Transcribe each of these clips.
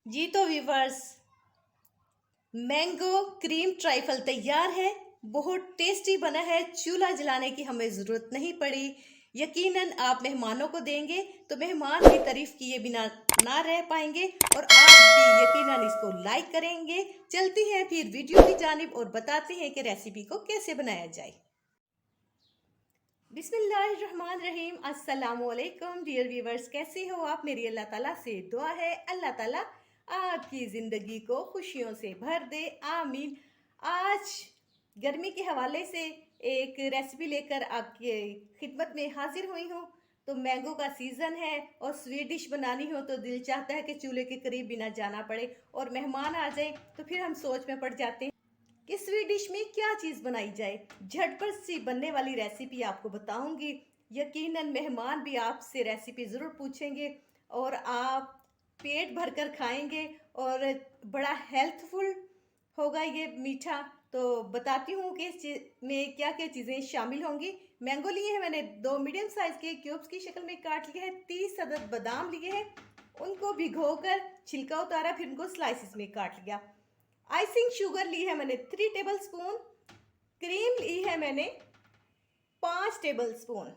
जी तो viewers, mango cream trifle तैयार है। बहुत टेस्टी बना है, चूल्हा जलाने की हमें ज़रूरत नहीं पड़ी। यकीनन आप मेहमानों को देंगे तो मेहमान भी तारीफ किए बिना ना रह पाएंगे और आप भी यकीनन इसको लाइक करेंगे। चलती हैं फिर वीडियो की जानिब और बताते हैं कि रेसिपी को कैसे बनाया जाए। बिस्मिल्लाहिर्रहमानिर्रहीम। अस्सलामुअलैकुम डियर व्यूवर्स, कैसे हो आप? मेरी अल्लाह ताला से दुआ है अल्लाह ताला आपकी ज़िंदगी को खुशियों से भर दे, आमीन। आज गर्मी के हवाले से एक रेसिपी लेकर आपके खिदमत में हाजिर हुई हूँ। तो मैंगो का सीज़न है और स्वीट डिश बनानी हो तो दिल चाहता है कि चूल्हे के करीब भी ना जाना पड़े और मेहमान आ जाए तो फिर हम सोच में पड़ जाते हैं कि स्वीट डिश में क्या चीज़ बनाई जाए। झटपट सी बनने वाली रेसिपी आपको बताऊंगी। यकीनन मेहमान भी आपसे रेसिपी ज़रूर पूछेंगे और आप पेट भरकर खाएंगे और बड़ा हेल्थफुल होगा ये मीठा। तो बताती हूँ कि इस में क्या क्या चीज़ें शामिल होंगी। मैंगो लिए हैं मैंने, 2 मीडियम साइज़ के क्यूब्स की शक्ल में काट लिए हैं। 30 अदद बादाम लिए हैं, उनको भिगोकर छिलका उतारा, फिर उनको स्लाइसिस में काट लिया। आइसिंग शुगर ली है मैंने 3 टेबल स्पून। क्रीम ली है मैंने 5 टेबल स्पून।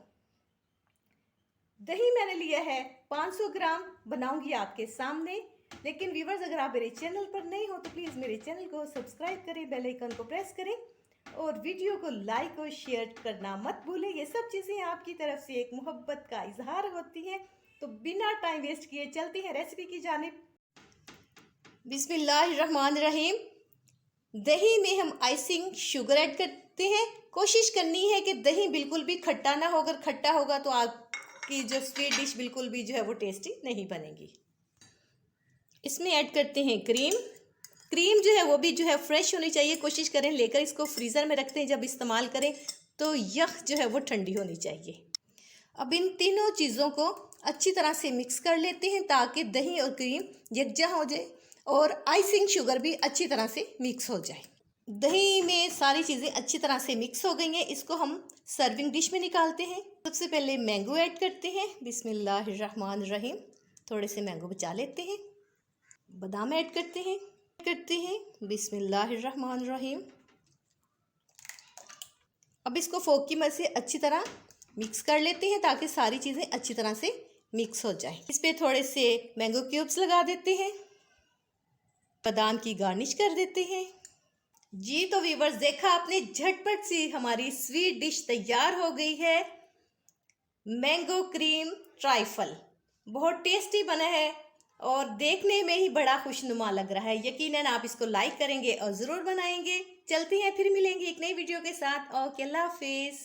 दही मैंने लिया है 500 ग्राम। बनाऊंगी आपके सामने। लेकिन व्यूवर्स, अगर आप मेरे चैनल पर नहीं हो तो प्लीज़ मेरे चैनल को सब्सक्राइब करें, बेल आइकन को प्रेस करें और वीडियो को लाइक और शेयर करना मत भूलें। ये सब चीज़ें आपकी तरफ से एक मोहब्बत का इजहार होती हैं। तो बिना टाइम वेस्ट किए चलती हैं रेसिपी की जानिब। बिस्मिल्लाहिर्रहमानिर्रहीम। दही में हम आइसिंग शुगर ऐड करते हैं। कोशिश करनी है कि दही बिल्कुल भी खट्टा ना हो। अगर खट्टा होगा तो आपकी जो स्वीट डिश बिल्कुल भी जो है वो टेस्टी नहीं बनेगी। इसमें ऐड करते हैं क्रीम। क्रीम जो है वो भी जो है फ्रेश होनी चाहिए। कोशिश करें लेकर इसको फ्रीज़र में रखते हैं, जब इस्तेमाल करें तो यह जो है वो ठंडी होनी चाहिए। अब इन तीनों चीज़ों को अच्छी तरह से मिक्स कर लेते हैं ताकि दही और क्रीम यकजा हो जाए और आइसिंग शुगर भी अच्छी तरह से मिक्स हो जाए। दही में सारी चीज़ें अच्छी तरह से मिक्स हो गई हैं। इसको हम सर्विंग डिश में निकालते हैं। सबसे पहले मैंगो ऐड करते हैं। बिस्मिल्लाहिर्रहमानिर्रहीम। थोड़े से मैंगो बचा लेते हैं। बादाम ऐड करते हैं। बिस्मिल्लाहिर्रहमानिर्रहीम। अब इसको फोक की मदद से अच्छी तरह मिक्स कर लेते हैं ताकि सारी चीज़ें अच्छी तरह से मिक्स हो जाए। इस पे थोड़े से मैंगो क्यूब्स लगा देते हैं। बादाम की गार्निश कर देते हैं। जी तो व्यूवर्स, देखा आपने, झटपट सी हमारी स्वीट डिश तैयार हो गई है। मैंगो क्रीम ट्राइफल बहुत टेस्टी बना है और देखने में ही बड़ा खुशनुमा लग रहा है। यकीनन आप इसको लाइक करेंगे और ज़रूर बनाएंगे। चलते हैं, फिर मिलेंगे एक नई वीडियो के साथ। ओके, अल्लाह हाफिज़।